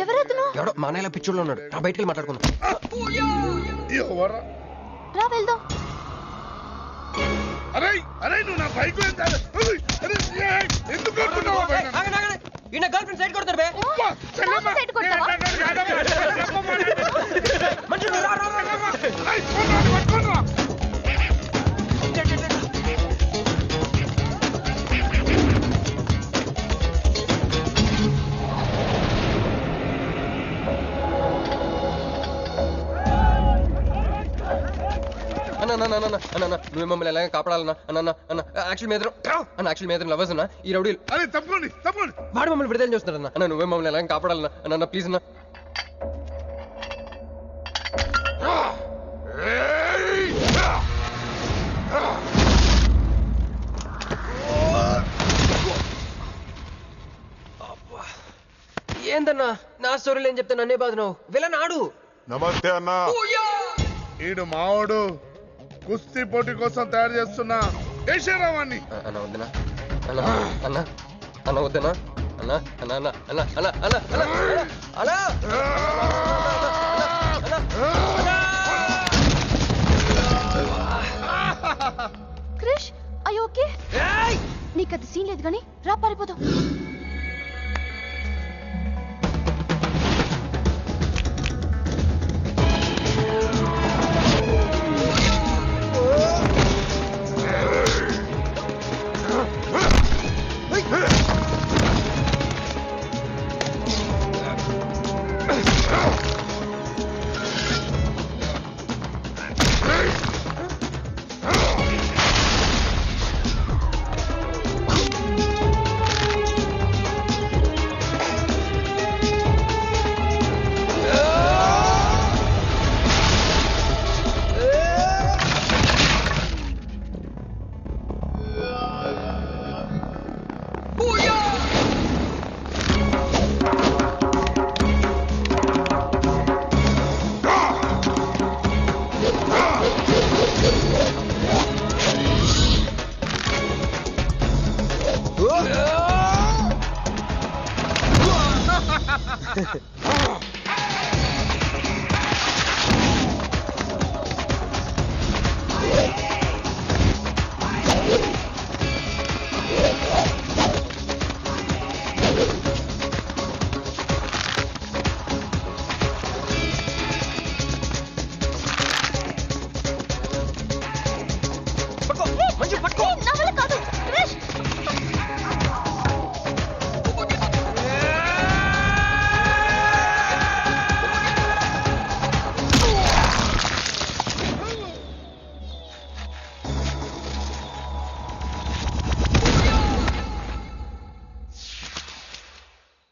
ఎవరతను? ఎవడో మా అన్నయ్యలా పిచ్చోళ్ళు ఉన్నాడు. రా బయటికి వెళ్ళి మాట్లాడుకుందాం. రా వెళ్దాం. అరే అరే నువ్వు నా బైక్ ఎందుకు ఈయన గర్ల్ ఫ్రెండ్ సైడ్ కొడతారు బే. సైడ్ కొడతావా? మంచి రా రా నువ్వు మమ్మల్ని ఎలాగ కాపాడాలన్నా అన్న అన్న యాక్చువల్ మీద అన్న యాక్చువల్ మీద లవర్స్ అన్న ఈ రౌడీలు అరే తప్పండి తప్పండి వాడు మమ్మల్ని విడుదల చేస్తున్నారన్న అన్న నువ్వే మమ్మల్ని ఎలాగ కాపాడాలన్నా అన్న ప్లీజ్ అన్న. ఏందన్నా నా స్టోరీలు ఏం చెప్తా నన్నే బాధ నువ్వు వెళ్ళనాడు. నమస్తే అన్న. ఈడు మావాడు కుస్తీ పోటీ కోసం తయారు చేస్తున్నా దేశరావాన్ని. అన్న వద్దనా అన్న అన్న అన్న వద్దనా అన్న అన్న అన్న అన్న అన్న అన్న అన్న క్రిష్ అయ్యో ఓకే నీకు అది సీన్ లేదు కానీ రా పారిపోదాం.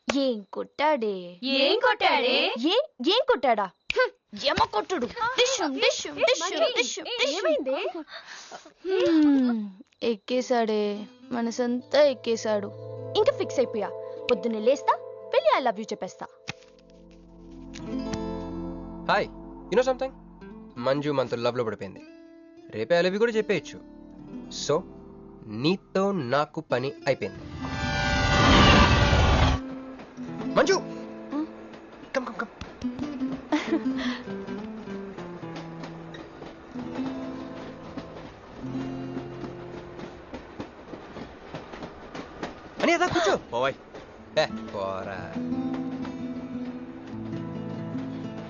ఏం కొట్టాడే ఏం కొట్టాడే ఏం కొట్టాడా యమ కొట్టుడు ఏమైంది ఎక్కేశాడే మనసంతా ఎక్కేశాడు ఇంకా ఫిక్స్ అయిపోయా పొద్దున్నే లేస్తా పెళ్ళి ఐ లవ్ యూ చెప్పేస్తా hi you know something Manju మనతో లవ్ లో పడిపోయింది రేపే ఐ లవ్ యూ కూడా చెప్పేయచ్చు సో నీతో నాకు పని అయిపోయింది మంజు కమ్ కమ్ కమ్ అని అదా కూర్చో పోవాయ్ పోరా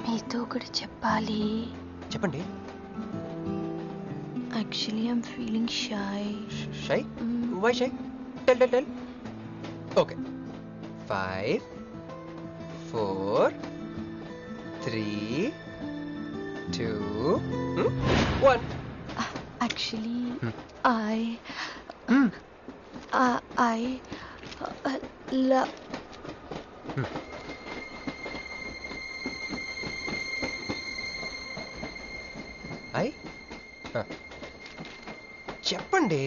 మీతో కూడా చెప్పాలి చెప్పండి actually I'm feeling shy shy why shy tell tell tell okay 5 4 3 2 1 actually I love చెప్పండి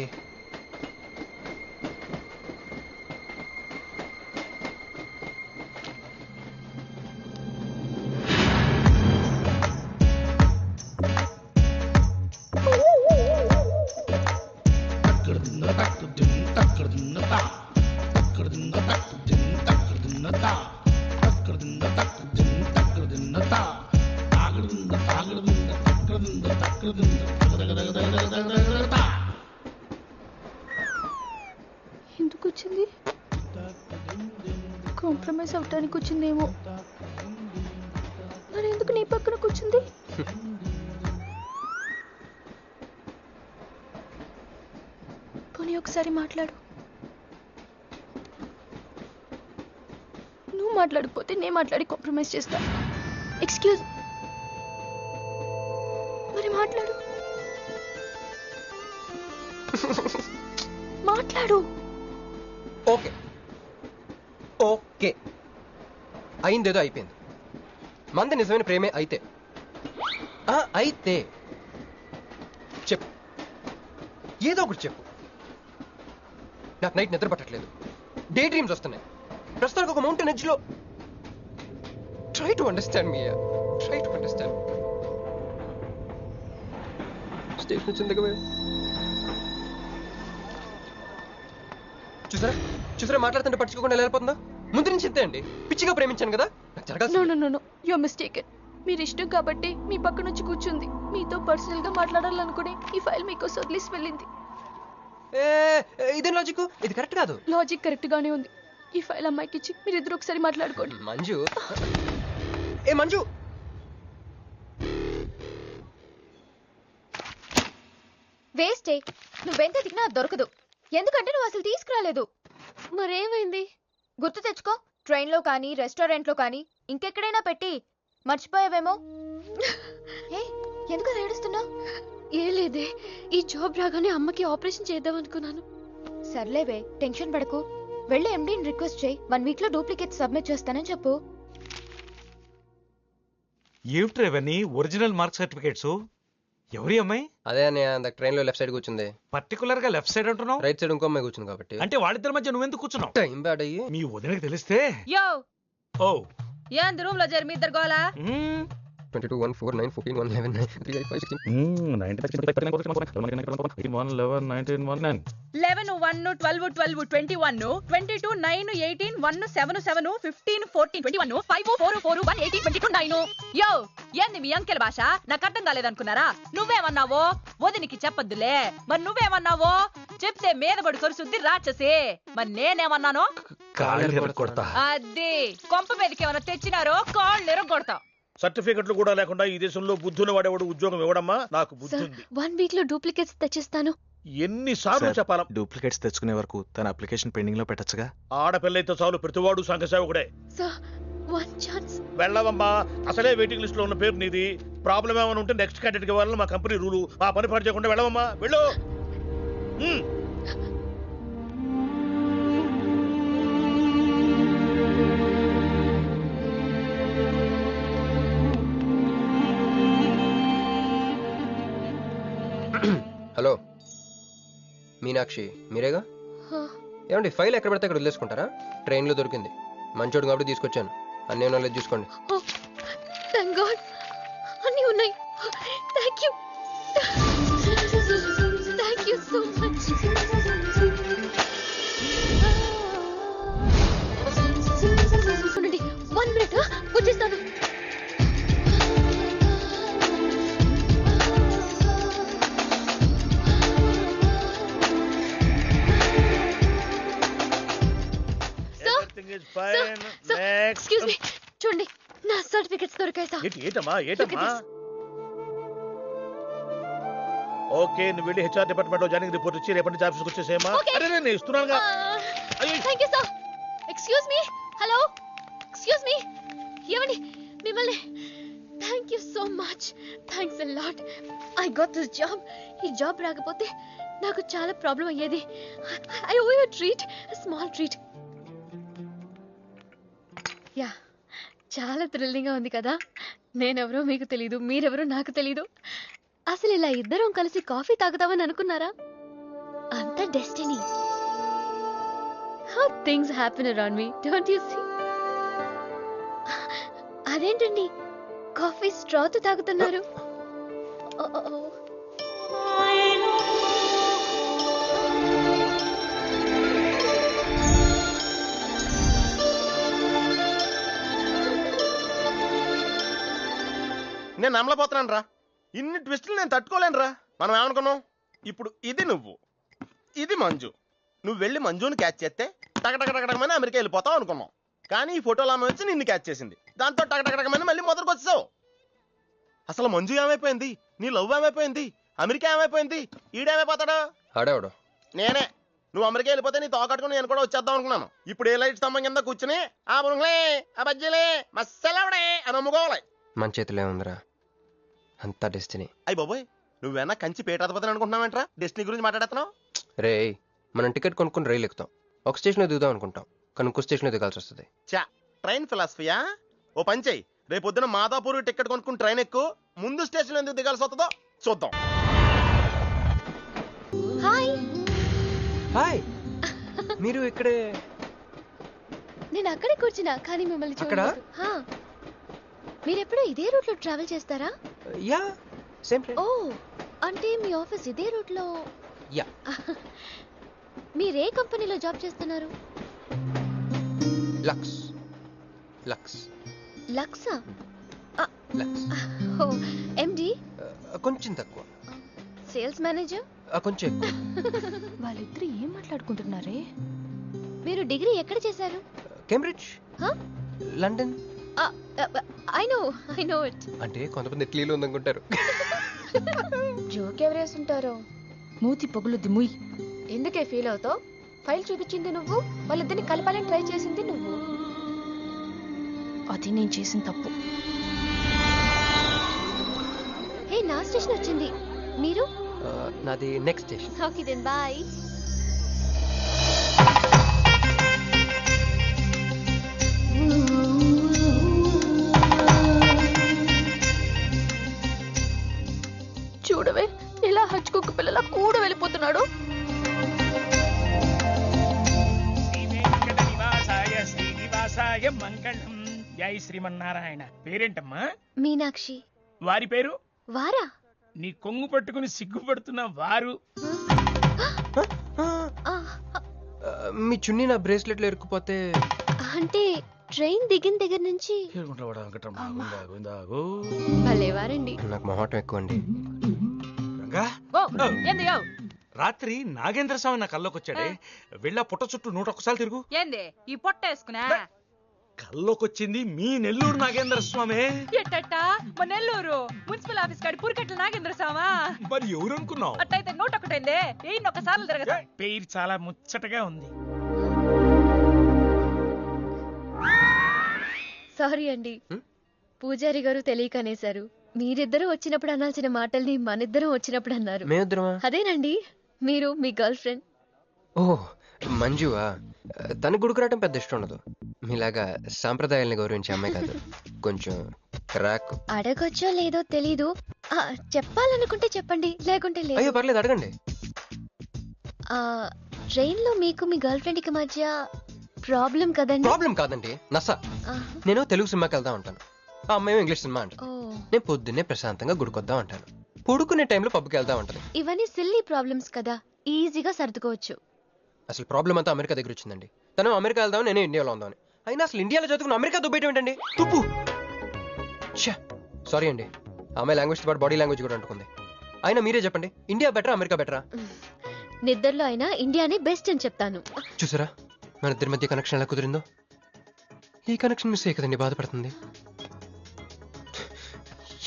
ఎందుకు వచ్చింది? కాంప్రమైజ్ అవటానికి వచ్చిందేమో. మరి ఎందుకు నీ పక్కన కూర్చుంది? పోనీ ఒకసారి మాట్లాడు. నువ్వు మాట్లాడకపోతే నేను మాట్లాడి కాంప్రమైజ్ చేస్తా. ఎక్స్క్యూజ్, మరి మాట్లాడు. మాట్లాడు. ఓకే ఓకే, అయిందేదో అయిపోయింది. మంది నిజమైన ప్రేమే అయితే అయితే చెప్పు, ఏదో ఒకటి చెప్పు. నాకు నైట్ నిద్ర పట్టట్లేదు, డే డ్రీమ్స్ వస్తున్నాయి. ప్రస్తుతానికి ఒక మౌంటైన్ ఎడ్జ్లో. Try to understand me, try to understand. Station వచ్చింది దగ్గర. చూసారా చూసారా, మాట్లాడుతుంటే పట్టించుకోకుండా ఎలా వెళ్ళిపోతుందో. ముందు నుంచి ఇంతే అండి, పిచ్చిగా ప్రేమించాను కదా, నాకు జరగాల్సింది. No no no, you are mistaken. మీరు ఇష్టం కాబట్టి మీ పక్క నుంచి కూర్చుంది. మీతో పర్సనల్ గా మాట్లాడాలనుకుని ఈ ఫైల్ మీకోసం వదిలేసి వెళ్ళింది. ఇదేం లాజిక్? ఇది కరెక్ట్ కాదు. లాజిక్ కరెక్ట్ గానే ఉంది. ఈ ఫైల్ అమ్మాయికి ఇచ్చి మీరిద్దరు ఒకసారి మాట్లాడుకోండి. మంజు, మంజు, వేస్టే. నువ్వెంత దిగినా దొరకదు. ఎందుకంటే నువ్వు అసలు తీసుకురాలేదు. మరేమైంది? గుర్తు తెచ్చుకో. ట్రైన్ లో కానీ, రెస్టారెంట్ లో కానీ, ఇంకెక్కడైనా పెట్టి మర్చిపోయావేమో. ఎందుకు ఏడుస్తున్నావు? ఏ లేదే, ఈ జాబ్ రాగానే అమ్మకి ఆపరేషన్ చేద్దాం అనుకున్నాను. సర్లేవే, టెన్షన్ పడకు. వెళ్ళి ఎండీని రిక్వెస్ట్ చేయి. 1 వీక్ లో డూప్లికేట్ సబ్మిట్ చేస్తానని చెప్పు. ఏమిట్రేవన్నీ ఒరిజినల్ మార్క్ సర్టిఫికేట్స్? ఎవరి అమ్మాయి? అదే అన్నయ్య, ట్రైన్ లో లెఫ్ట్ సైడ్ కూర్చుంది. పర్టికులర్ గా లెఫ్ట్ సైడ్ అంటున్నావు? రైట్ సైడ్ ఇంకో అమ్మాయి కూర్చుంది కాబట్టి. అంటే వాళ్ళిద్దరి మధ్య నువ్వెందుకు కూర్చున్నావు? టైం బ్యాడ్ అయ్యి. మీ వదినకి తెలిస్తే. యో ఓ ఏంది రూమ్ లో జరి మీ ఇద్దరు గోలా? 22 1 4 9 14 1 11 9 3 8 5 16 11 1 12 12 21 22 9 18 1 7 7 15 14 21 5 4 4 1 18 22 9. యో ఏంది మీ అంకెల భాష? నాకు అర్థం కాలేదనుకున్నారా? నువ్వేమన్నావో వదినికి చెప్పొద్దులే. మరి నువ్వేమన్నావో చెప్తే మీద పడి కొరుసుద్ది రాక్షసి. మరి నేనేమన్నాను? అది కొంప మీదకి ఏమైనా తెచ్చినారో కాళ్ళు ఎరగొడతా. సర్టిఫికెట్లు కూడా లేకుండా ఈ దేశంలో బుద్ధుని వాడేవాడు ఉద్యోగం ఇవ్వడమ్మా? నాకు బుద్ధి ఉంది. 1 వీక్ లో డూప్లికేట్స్ తెచ్చిస్తాను. ఎన్నిసార్లు చెప్పాలా? డూప్లికేట్స్ తెచ్చుకునే వరకు తన అప్లికేషన్ పెండింగ్ లో పెట్టచ్చుగా. ఆడపిల్లైతే చాలు, ప్రతివాడు సంఘసేవకుడే. Sir, 1 chance. వెళ్ళవమ్మా, అసలే వెయిటింగ్ లిస్ట్ లో ఉన్న పేరు నీది. ప్రాబ్లం ఏమైనా ఉంటే నెక్స్ట్ క్యాండిడేట్ కి ఇవ్వాలని మా కంపెనీ రూలు. ఆ పని పాటు చేయకుండా వెళ్ళవమ్మా, వెళ్ళు. హలో మీనాక్షి, మీరేగా? ఏమండి, ఫైల్ ఎక్కడ పడితే అక్కడ వదిలేసుకుంటారా? ట్రైన్లో దొరికింది, మంచోడు కాబట్టి తీసుకొచ్చాను. అన్నీ ఉన్నాయి, చూసుకోండి. థాంక్ గాడ్, అన్నీ ఉన్నాయి. Thank you, thank you so much. చూడండి, 1 మినిట్ వచ్చేస్తాను. ఎక్స్క్యూజ్ మీ, చూడండి నా సర్టిఫికెట్స్ దొరికాయి సార్. ఏటమ్మా ఏటమ్మా? ఓకే, నువ్వు వెళ్ళి హెచ్ఆర్ డిపార్ట్మెంట్ లో జాయినింగ్ రిపోర్ట్ ఇచ్చి రేపటి నుంచి ఆఫీస్కి వచ్చేసేమా. అరే నేను ఇస్తున్నానుగా. Thank you sir. Excuse me, hello, excuse me, ఏమండి మిమ్మల్ని. Thank you so much, thanks a lot. I got this job. ఈ జాబ్ రాకపోతే నాకు చాలా ప్రాబ్లం అయ్యేది. I owe you treat, small treat. Yeah, చాలా థ్రిల్లింగ్గా ఉంది కదా. నేనెవరో మీకు తెలీదు, మీరెవరో నాకు తెలీదు. అసలు ఇలా ఇద్దరం కలిసి కాఫీ తాగుతామని అనుకున్నారా? అంత destiny. How things happen around me, don't you see? అదేంటండి కాఫీ స్ట్రాతో తాగుతున్నారు? నేను నమ్మలేకపోతున్నాను రా. ఇన్ని ట్విస్టులు నేను తట్టుకోలేను రా. మనం ఏమనుకున్నాం, ఇప్పుడు ఇది నువ్వు, ఇది మంజు. నువ్వు వెళ్ళి మంజుని క్యాచ్ చేస్తే టకటకటకమని అమెరికా వెళ్ళిపోతావు అనుకున్నాం. కానీ ఈ ఫోటోలో ఆమె వచ్చి నిన్ను క్యాచ్ చేసింది. దాంతో టకటకటకమని మళ్ళీ మొదటికి వచ్చావు. అసలు మంజు ఏమైపోయింది, నీ లవ్ ఏమైపోయింది, అమెరికా ఏమైపోయింది, ఈడేమైపోతాడు? ఆడేవాడు నేనే. నువ్వు అమెరికా వెళ్ళిపోతే నీ తోకట్టుకుని నేను కూడా వచ్చేద్దాం అనుకున్నాను. ఇప్పుడు ఏ లైట్ స్తంభం కింద కూర్చుని ఆ బుంగ్లే ఆ బజ్జీలే మస్సలవడే అని అమ్ముకోవాలి. మన చేతిలో ఏముందిరా, అంతా డెస్టినీ. అయ్యి బాబోయ్, నువ్వేనా కంచి పేటాధిపతిని అనుకుంటున్నావేంట్రా డెస్టినీ గురించి మాట్లాడుతున్నావు? రే, మనం టికెట్ కొనుక్కుని రైలు ఎక్కుతాం, ఒక స్టేషన్లో దిగుదాం అనుకుంటాం, కానీ ఇంకో స్టేషన్లో దిగాల్సి వస్తుంది. చా, ట్రైన్ ఫిలాసఫియా? ఓ పని చెయ్యి, రేపు పొద్దున మాదాపూర్ టికెట్ కొనుక్కుని ట్రైన్ ఎక్కు. ముందు స్టేషన్ ఎందుకు దిగాల్సి వస్తుందో చూద్దాం. హాయ్. హాయ్, మీరు ఇక్కడే? నేను అక్కడే కూర్చున్నా, కానీ మిమ్మల్ని అక్కడ? చూడలేదు. హా. మీరెప్పుడు ఇదే రూట్ లో ట్రావెల్ చేస్తారా? Yeah, same train. ఓ, అంటే మీ ఆఫీస్ ఇదే రూట్ లో? యా. మీరే కంపెనీలో జాబ్ చేస్తున్నారు? లక్స్. లక్స్. లక్సా? లక్స్. Oh, MD? కొంచెం తక్కువ. Sales manager? కొంచెం ఎక్కువ. వాళ్ళిద్దరు ఏం మాట్లాడుకుంటున్నారే? మీరు డిగ్రీ ఎక్కడ చేశారు? Cambridge. London. I know it. అంటే కొంతమంది ఇట్లీలో ఉందనుకుంటారు. జోక్ ఎవరేసుంటారో. మూతి పొగులుద్ది ముయ్. ఎందుకే ఫీల్ అవుతావు? ఫైల్ చూపించింది నువ్వు, వాళ్ళిద్దరిని కలపాలని ట్రై చేసింది నువ్వు. అది నేను చేసిన తప్పు. హే, నా స్టేషన్ వచ్చింది. మీరు? నాది next station. Okay then bye. చూడవే, ఇలా హచ్చుకోక పిల్లల కూడా వెళ్ళిపోతున్నాడు. శ్రీనివాసాయ మంగళం. జై శ్రీమన్నారాయణ. పేరేంటమ్మా? మీనాక్షి. వారి పేరు? వారా? నీ కొంగు పట్టుకుని సిగ్గుపడుతున్న వారు. మీ చున్నీ నా బ్రేస్లెట్ లో ఇరుక్కుపోతే? అంటే ట్రైన్ దిగిన దగ్గర నుంచి భలేవారండి. నాకు మొహటం ఎక్కువ అండి. రాత్రి నాగేంద్ర స్వామి నా కల్లోకి వచ్చాడే, వెళ్ళా పుట్ట చుట్టూ 101 తిరుగు. ఏంది ఈ పొట్ట వేసుకున్నా? కల్లోకి వచ్చింది మీ నెల్లూరు నాగేంద్ర స్వామి. ఎట్టట మా నెల్లూరు మున్సిపల్ ఆఫీస్ కాడి పురికట్ల నాగేంద్ర స్వామా? మరి ఎవరు అనుకున్నావు? అట్టయితే 101 1 తిరగదు. పేరు చాలా ముచ్చటగా ఉంది. సారీ అండి, పూజారి గారు తెలియక అనేశారు. మీరిద్దరూ వచ్చినప్పుడు అనాల్సిన మాటల్ని మనిద్దరం వచ్చినప్పుడు అన్నారు. మేమిద్దరమా? అదేనండి, మీరు మీ గర్ల్ ఫ్రెండ్. ఓ, మంజువా? తన గుడికి రావడం పెద్ద ఇష్టం ఉండదు. మీలాగా సాంప్రదాయాల్ని గౌరవించే అమ్మాయి కాదు, కొంచెం క్రాక్. అడగొచ్చో లేదో తెలీదు, చెప్పాలనుకుంటే చెప్పండి, లేకుంటే లేదు. అయ్యో పర్లేదు, అడగండి. ట్రైన్ లో మీకు మీ గర్ల్ ఫ్రెండ్ కి మధ్య ప్రాబ్లం కదండి? ప్రాబ్లం కాదండి, నస. నేను తెలుగు సినిమాకి వెళ్దాం అంటాను, ఆ అమ్మాయి ఇంగ్లీష్ సినిమా అంట. నేను పొద్దున్నే ప్రశాంతంగా గుడికొద్దాం అంటాను, పడుకునే టైంలో పబ్కి వెళ్దాం అంటాను. ఇవన్నీ సిల్లీ ప్రాబ్లమ్స్ కదా, ఈజీగా సర్దుకోవచ్చు. అసలు ప్రాబ్లం అంతా అమెరికా దగ్గర వచ్చిందండి. తను అమెరికా వెళ్దాం, నేనే ఇండియాలో ఉందామని. అయినా అసలు ఇండియాలో చదువుకున్న అమెరికా దుబ్బేయటం ఏంటండి? తుప్పు. సారీ అండి, అమ్మాయి లాంగ్వేజ్ పాటు బాడీ లాంగ్వేజ్ కూడా అంటుకుంది. అయినా మీరే చెప్పండి, ఇండియా బెటరా అమెరికా బెటరా? నిద్దర్లో అయినా ఇండియానే బెస్ట్ అని చెప్తాను. చూసారా మన ఇద్దరి మధ్య కనెక్షన్ ఎలా కుదిరిందో? ఈ కనెక్షన్ మిస్ అయ్యే కదండి బాధపడుతుంది.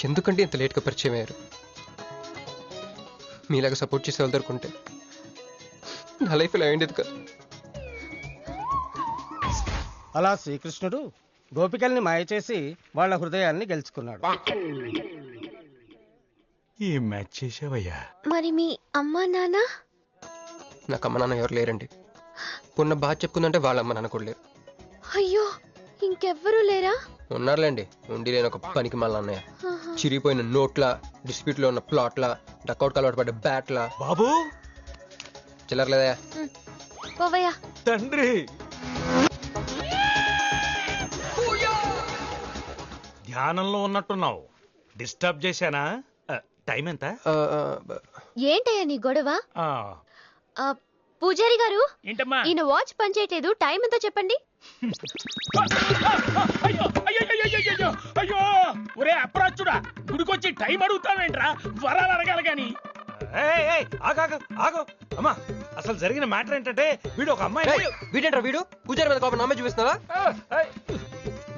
ఎందుకంటే ఇంత లేట్గా పరిచయం అయ్యారు. మీలాగా సపోర్ట్ చేసే వాళ్ళు దొరుకుంటే నా లైఫ్ ఇలా అయ్యేది కాదు. అలా శ్రీకృష్ణుడు గోపికల్ని మాయ చేసి వాళ్ళ హృదయాల్ని గెలుచుకున్నాడు. ఏం మ్యాచ్ చేసావయ్యా? మరి మీ అమ్మా నాన్న? నాకు అమ్మ నాన్న ఎవరు లేరండి. పున్న బాగా చెప్పుకుందంటే వాళ్ళ అమ్మ నాన్న కూడా లేరు. అయ్యో, ఇంకెవ్వరూ లేరా? ఉన్నారులేండి, ఉండి లేని ఒక పనికి మళ్ళీ అన్నయ్య. చిరిగిపోయిన నోట్ల, డిస్ప్యూట్ లో ఉన్న ప్లాట్ల, డక్అవుట్ అలవాటు పడ్డ బ్యాట్ల. బాబు చిల్లరలేదా? పోవయ్యా. తండ్రి ధ్యానంలో ఉన్నట్టున్నావు, డిస్టర్బ్ చేశానా? టైం ఎంత? ఏంటయ్యా నీ గొడవ? పూజారి గారు, ఏంటమ్మా? ఈయన వాచ్ పనిచేయట్లేదు, టైం ఎంతో చెప్పండి. అయ్యో ఒరే అప్రాచుడా, గుడికొచ్చి టైం అడుగుతావేంట్రా? వరాలు అడగాలి గాని. ఆగో అమ్మా, అసలు జరిగిన మ్యాటర్ ఏంటంటే వీడు ఒక అమ్మాయి. వీడేంట్రా వీడు కూర్చొని మీద కోపం నమ్మే చూపిస్తున్నావా?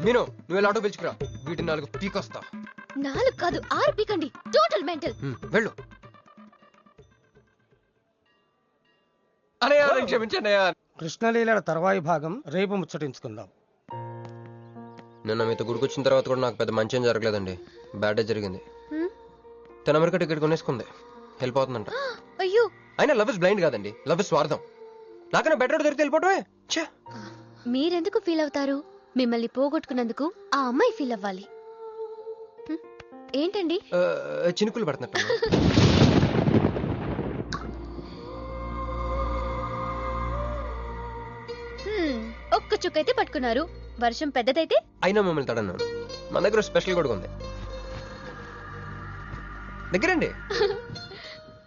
మీను నువ్వు ఎలా ఆటో పిలుచుకురా, వీటి 4 పీకొస్తా. 4 కాదు 6 పీకండి. Total mental. వెళ్ళు. అనయ్య క్షమించండి. కృష్ణలీల తర్వాయి భాగం రేపు ముచ్చటించుకుందాం. నిన్న మీతో గుడికొచ్చిన తర్వాత కూడా నాకు పెద్ద మంచి ఏం జరగలేదండి. బ్యాడ్ డే జరిగింది. తన అమెరికా టికెట్ కొనేసుకుంది, వెళ్ళిపోతుందంట. అయ్యో, అయినా లవ్ ఇస్ బ్లైండ్ కాదండి, లవ్ ఇస్ స్వార్థం. నాకన్నా బెటర్ దొరికి వెళ్ళిపోవటమే. మీరెందుకు ఫీల్ అవుతారు? మిమ్మల్ని పోగొట్టుకున్నందుకు ఆ అమ్మాయి ఫీల్ అవ్వాలి. ఏంటండి చినుకులు పడుతున్నట్టు. ఒక్క చుక్కైతే పట్టుకున్నారు. వర్షం పెద్దదైతే అయినా మమ్మల్ని తడన్నాను. మన దగ్గర స్పెషల్ కూడా ఉంది. దగ్గరండి.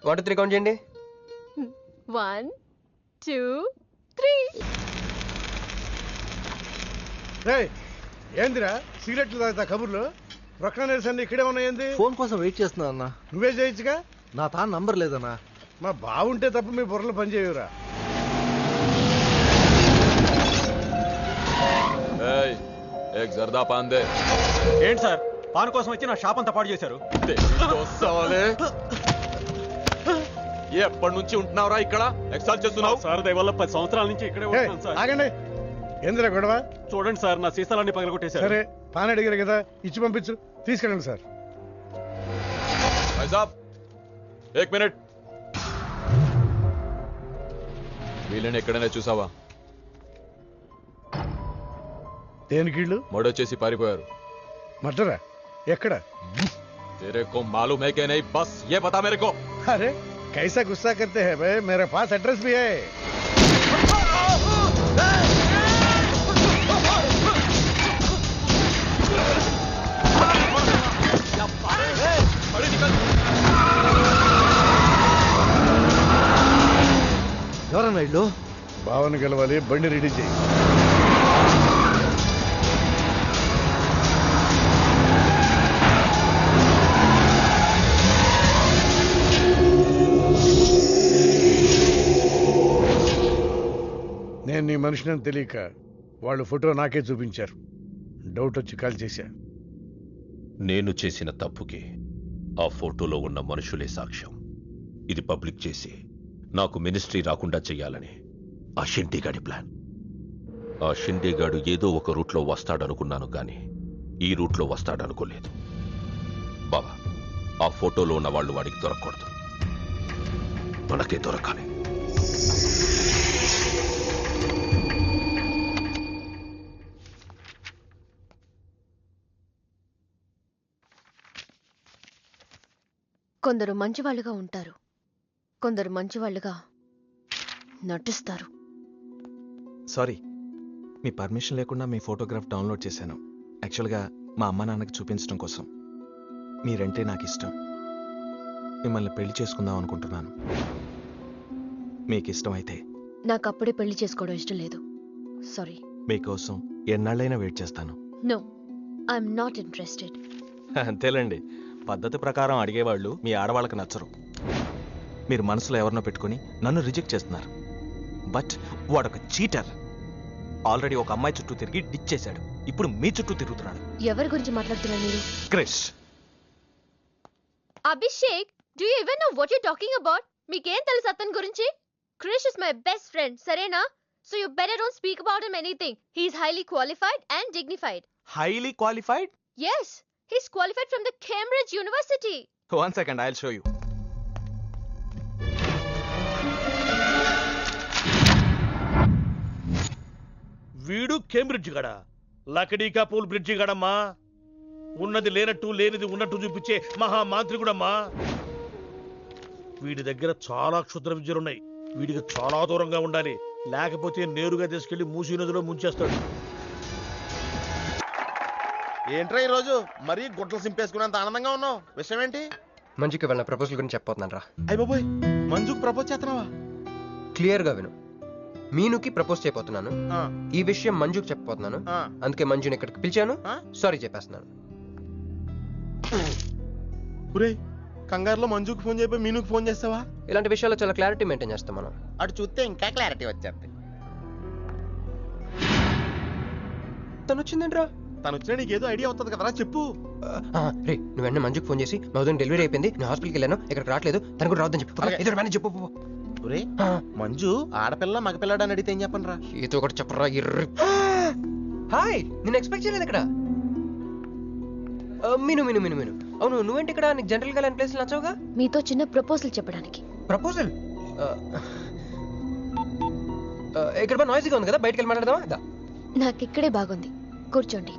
1 2 3 కౌంట్ చేయండి. 1 2 3. ఏందిరా సిగరెట్లు తాగుతా కబుర్లు? ప్రొక్లనేషన్ అన్ని ఇక్కడే ఉన్నాయండి. ఫోన్ కోసం వెయిట్ చేస్తున్నా అన్న. నువ్వే చేయొచ్చుగా. నా తాను నంబర్ లేదన్నా. మా బావుంటే తప్ప మీ బుర్రలు పనిచేయవురా. జర్దా పాన్ దే. ఏంటి సార్, పాన్ కోసం వచ్చి నా షాప్ అంతా పాడు చేశారు. ఎప్పటి నుంచి ఉంటున్నావురా ఇక్కడ? ఎక్సాల్ చేస్తున్నావు సార్ దయవల్ల 10 సంవత్సరాల నుంచి ఇక్కడే ఉంటున్నాను సార్. ఆగండి, ఏందిరా గొడవ? చూడండి సార్, నా సీసాలన్నీ పగలగొట్టేశారు. సరే పాన్ అడిగారు కదా, ఇచ్చి పంపించు, తీసుకెళ్ళండి సార్. भाई साहब 1 मिनट. వీళ్ళని ఎక్కడైనా చూసావా? దేనికిళ్ళు? మడొచ్చేసి పారిపోయారు. మటరా? ఎక్కడ? तेरे को मालूम है कि नहीं? बस ये बता मेरे को. अरे कैसा गुस्सा करते हैं भाई, मेरे पास एड्रेस भी है. ఎవరన్నా ఇల్లు? భావన గెలవాలి, బండి రెడీ చేయి. నేను నీ మనిషిని తెలియక వాళ్ళు ఫోటో నాకే చూపించారు. డౌట్ వచ్చి కాల్ చేశా. నేను చేసిన తప్పుకి ఆ ఫోటోలో ఉన్న మనుషులే సాక్ష్యం. ఇది పబ్లిక్ చేసి నాకు మినిస్ట్రీ రాకుండా చెయ్యాలని ఆ షిండీగాడి ప్లాన్. ఆ షిండీగాడు ఏదో ఒక రూట్లో వస్తాడనుకున్నాను కానీ ఈ రూట్లో వస్తాడనుకోలేదు. బాబా, ఆ ఫోటోలో ఉన్న వాళ్ళు వాడికి దొరకకూడదు, మనకే దొరకాలి. కొందరు మంచివాళ్ళుగా ఉంటారు, కొందరు మంచివాళ్ళుగా నటిస్తారు. సారీ, మీ పర్మిషన్ లేకుండా మీ ఫోటోగ్రాఫ్ డౌన్లోడ్ చేశాను. యాక్చువల్గా మా అమ్మ నాన్నకి చూపించడం కోసం. మీరంటే నాకు ఇష్టం. మిమ్మల్ని పెళ్లి చేసుకుందాం అనుకుంటున్నాను. మీకు ఇష్టమైతే. నాకు అప్పుడే పెళ్లి చేసుకోవడం ఇష్టం లేదు. సారీ. మీకోసం ఎన్నాళ్ళైనా వెయిట్ చేస్తాను. No, I'm not interested. అంతేలేండి, పద్ధతి ప్రకారం అడిగేవాళ్ళు మీ ఆడవాళ్ళకి నచ్చరు. మీరు మనసులో ఎవరినో పెట్టుకుని నన్ను రిజెక్ట్ చేస్తున్నారు. బట్ వాడొక చీటర్. ఆల్రెడీ ఒక అమ్మాయి చుట్టూ తిరిగి డిచ్ చేశాడు. ఇప్పుడు మీ చుట్టూ తిరుగుతున్నాడు. ఎవరి గురించి మాట్లాడుతున్నారు మీరు? Krish. Abhishek, do you even know what you talking about? మీకేం తెలుసు అతని గురించి? Krish is my best friend, సరేనా? So you better don't speak about him anything. He is highly qualified and dignified. Highly qualified? Yes, he's qualified from the Cambridge University. 1 second, I'll show you. వీడు Cambridge గడ, లకడీకా pool bridge గడమ్మా. ఉన్నది లేనట్టు లేనిది ఉన్నట్టు చూపించే మహామాంత్రికుడమ్మా. వీడి దగ్గర చాలా క్షుద్ర విద్యలున్నాయి. వీడికి చాలా దూరంగా ఉండాలి, లేకపోతే నేరుగా తీసుకెళ్లి మూసీ నదిలో ముంచేస్తాడు. ఏంట్రా ఈరోజు మరీ గుడ్లు సింపేసుకున్నంత ఆనందంగా ఉన్నావు? విషయం ఏంటి? మంజుకి వెళ్ళిన ప్రపోజల్ గురించి చెప్పబోతున్నాను రా. అయ్య బాబోయ్, మంజుకి ప్రపోజ్ చేస్తున్నావా? క్లియర్ గా విను. మీనుకి ప్రపోజ్ చేయబోతున్నాను. ఈ విషయం మంజుకి చెప్పబోతున్నాను. అందుకే మంజుని ఇక్కడికి పిలిచాను. సారీ చెప్పేస్తున్నాను. ఒరే కంగారులో మంజుకి ఫోన్ చేయబోయి మీనుకి ఫోన్ చేస్తావా? ఇలాంటి విషయాల్లో చాలా క్లారిటీ మెయింటైన్ చేస్తాం మనం. అటు చూస్తే ఇంకా క్లారిటీ వచ్చేది. తను వచ్చిందేంట్రా? తను వచ్చినా నీకేదో ఐడియా అవుతుంది కదరా, చెప్పు. రే నువ్వు వెంటనే మంజుకి ఫోన్ చేసి మా వదిన డెలివరీ అయిపోయింది, నేను హాస్పిటల్కి వెళ్ళాను, ఇక్కడికి రావట్లేదు, తను కూడా రావద్దని చెప్పు. ఏదో మేనేజ్ చెప్పు. ఒరే మంజు ఆడపిల్ల మగపిల్లాడు అని అడిగితే ఏం చెప్పను రా? ఏదో ఒకటి చెప్పరా. హాయ్, నేను ఎక్స్పెక్ట్ చేయలేదు ఇక్కడ. మీను మీను మీను మీను అవును, నువ్వేంటి ఇక్కడ? నీకు జనరల్ గా ప్లేస్ నచ్చవుగా? మీతో చిన్న ప్రపోజల్ చెప్పడానికి. ప్రపోజల్? ఇక్కడ నాయిసీగా ఉంది కదా, బయటకు వెళ్ళి మాట్లాడదామా? నాకు ఇక్కడే బాగుంది, కూర్చోండి.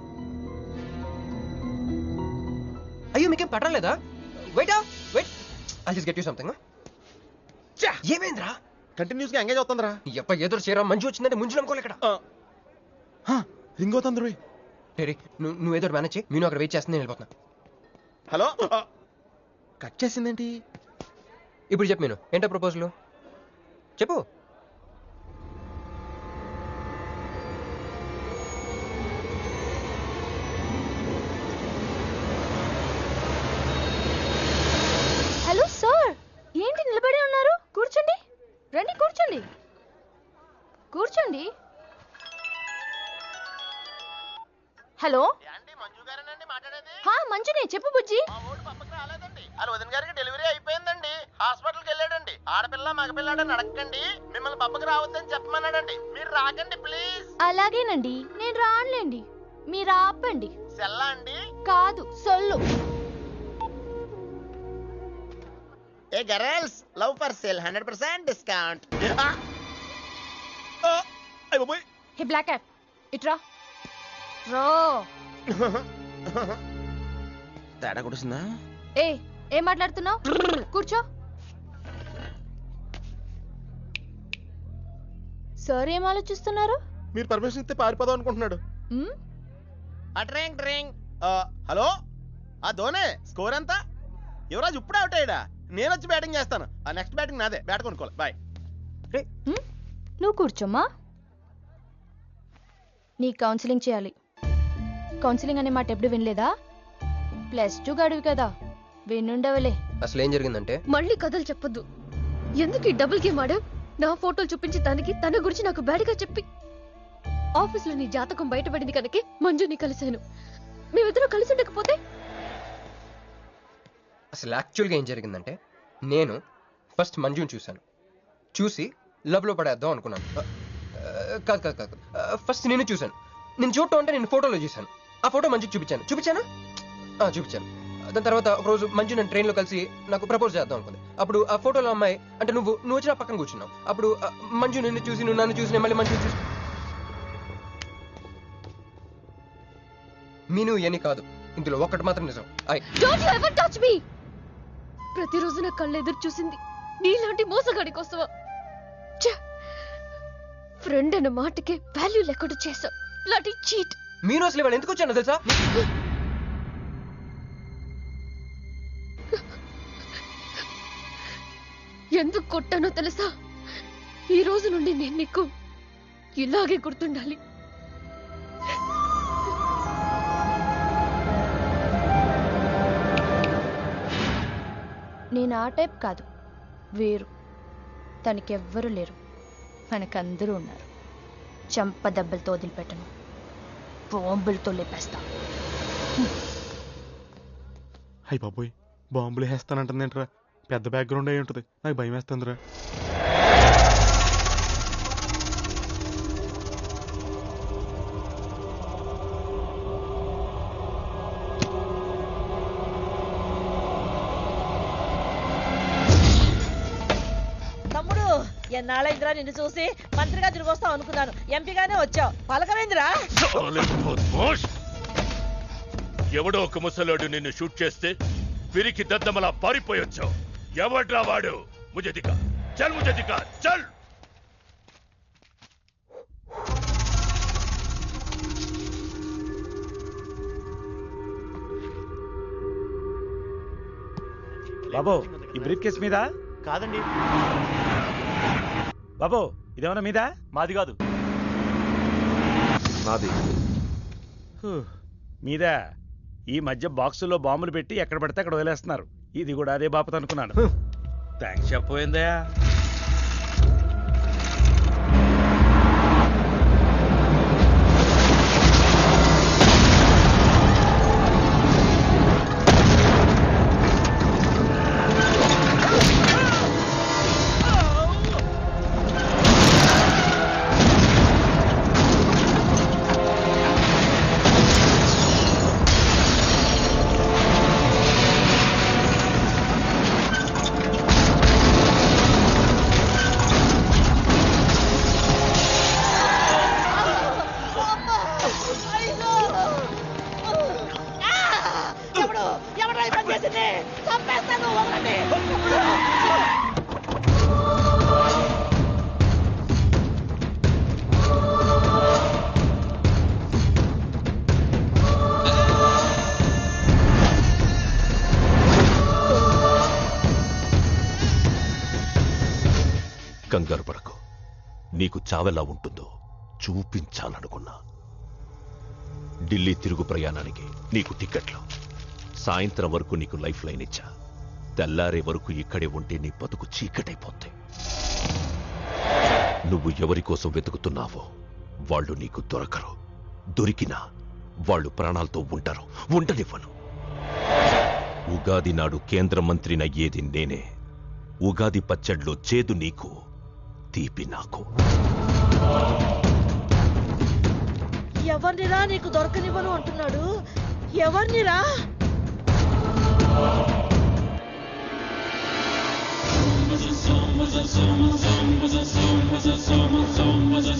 అయ్యో మీకేం పట్టలేదా? Wait wait, I just get you something. ఏమైందిరా? కంటిన్యూస్ గా ఎంగేజ్ అవుతుందిరా. ఎప్ప ఏదో చేరా, మంజు వచ్చిందంటే ముందు నమ్ముకోలే ఇక్కడ. రింగ్ అవుతుంది రోయ్. నువ్వు ఏదో మేనేజ్ చేయి, నేను అక్కడ వెయిట్ చేస్తుంది, నేను వెళ్ళిపోతున్నా. హలో, కట్ చేసిందేంటి? ఇప్పుడు చెప్పు మీను, ఏంటో ప్రపోజల్ చెప్పు. హలో సార్, ఏంటి నిలబడి ఉన్నారు? కూర్చోండి, రండి కూర్చోండి, కూర్చోండి. హలో, మంజునే, చెప్పు బుజ్జి. వాళ్ళ వదిన గారికి డెలివరీ అయిపోయిందండి, హాస్పిటల్కి వెళ్ళాడండి. ఆడపిల్ల మగపిల్లాడని అడగండి, మిమ్మల్ని పప్పకి రావద్దని చెప్పమన్నాడండి. మీరు రాకండి ప్లీజ్. అలాగేనండి, నేను రానులేండి, మీరు ఆపండి. సెల్లా అండి? కాదు, సొల్లు. Hey girls, love for sale 100% discount. Hey block app, ఇట్రా రో. తేడా కొడుతుందా? ఏం మాట్లాడుతున్నావు? కూర్చో. సార్ ఏం ఆలోచిస్తున్నారు? మీరు పర్మిషన్ ఇస్తే పారిపోదాం అనుకుంటున్నాడు. హలో, ఆ ధోనే స్కోర్ ఎంత? యువరాజ్ ఇప్పుడే అవుట్ అయ్యాడా? నేను వచ్చి బ్యాటింగ్ చేస్తాను. ఆ నెక్స్ట్ బ్యాటింగ్ నాదే, బ్యాట్ కొనుక్కోవాలి. బాయ్. నువ్వు కూర్చోమ్మా. నీ కౌన్సిలింగ్ చేయాలి. కౌన్సిలింగ్ అనే మాట ఎప్పుడు వినలేదా? +2 గడువు కదా, వినుండవలే. అసలు ఏం జరిగిందంటే, మళ్ళీ కథలు చెప్పొద్దు. ఎందుకు ఈ డబుల్ గేమ్ ఆడావు? నా ఫోటోలు చూపించి తన గురించి నాకు బ్యాడ్గా చెప్పి ఆఫీస్లో నీ జాతకం బయటపడింది కనుకే మంజుని కలిశాను. మేమిద్దరూ కలిసి ఉండకపోతే? అసలు యాక్చువల్గా ఏం జరిగిందంటే, నేను ఫస్ట్ మంజుని చూశాను, చూసి లవ్లో పడేద్దాం అనుకున్నాను. కాదు కాదు కాదు, ఫస్ట్ నేను చూశాను. నేను చూడటం అంటే నేను ఫోటోలో చూశాను. ఆ ఫోటో మంజుకి చూపించాను. దాని తర్వాత ఒకరోజు మంజు నేను ట్రైన్లో కలిసి నాకు ప్రపోజ్ చేద్దాం అనుకుంది. అప్పుడు ఆ ఫోటోలో అమ్మాయి అంటే నువ్వు వచ్చి నా పక్కన కూర్చున్నావు. అప్పుడు మంజు నిన్ను చూసి, నువ్వు నన్ను చూసి, మళ్ళీ మంజు చూసి. మీను ఇవన్నీ కాదు, ఇందులో ఒక్కటి మాత్రం నిజం. Don't you ever touch me! ప్రతిరోజు నా కళ్ళు ఎదురు చూసింది నీలాంటి మోసగాడి కోసమా? ఫ్రెండ్ అన్న మాటకే వాల్యూ లేకుండా చేశావు. లాంటి చీట్. మీను అసలు ఇవాళ ఎందుకు వచ్చాను తెలుసా? ఎందుకు కొట్టానో తెలుసా? ఈ రోజు నుండి నేను నీకు ఇలాగే గుర్తుండాలి. నేను ఆ టైప్ కాదు, వేరు. తనకెవ్వరూ లేరు, మనకందరూ ఉన్నారు. చంప దెబ్బలతో వదిలిపెట్టను, బాంబులతో లేపేస్తా. అయ్య బాబోయ్, బాంబులు వేస్తానంటుందేంట్రా? పెద్ద బ్యాక్గ్రౌండ్ అయి ఉంటుంది, నాకు భయం వేస్తుందిరా. తమ్ముడు, ఎన్నాళ్ళైందిరా నిన్ను చూసి? మంత్రిగా తిరిగి వస్తావు అనుకున్నాను, ఎంపీగానే వచ్చావు. పలకవేందిరా? ఎవడో ఒక ముసలోడు నిన్ను షూట్ చేస్తే పిరికి దద్దమలా పారిపోయొచ్చావు. ఎవడ్రా వాడు? ముझे दिखा, चल मुझे दिखा, चल. బాబు, ఈ బ్రీఫ్ కేస్ మీద? కాదండి. బాబు, ఇదేమన్నా మీద? మాది కాదు. నాది. మీద ఈ మధ్య బాక్సుల్లో బాంబులు పెట్టి ఎక్కడ పడితే అక్కడ వదిలేస్తున్నారు. ఇది కూడా అదే బాపత అనుకున్నాను. థ్యాంక్స్ చెప్పబోయిందయా. కంగారు పడకు. నీకు చావెలా ఉంటుందో చూపించాలనుకున్నా. ఢిల్లీ తిరుగు ప్రయాణానికి నీకు టిక్కెట్లు. సాయంత్రం వరకు నీకు లైఫ్ లైన్ ఇచ్చా. తెల్లారే వరకు ఇక్కడే ఉంటే నీ బతుకు చీకటైపోతే. నువ్వు ఎవరి కోసం వెతుకుతున్నావో వాళ్ళు నీకు దొరకరు. దొరికినా వాళ్ళు ప్రాణాలతో ఉంటారు. ఉండనివ్వను. ఉగాది నాడు కేంద్ర మంత్రినయ్యేది నేనే. ఉగాది పచ్చడ్లో చేదు నీకు, తీపి నాకు. ఎవరినిరా నీకు దొరకనివ్వను అంటున్నాడు? ఎవరినిరా?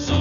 Some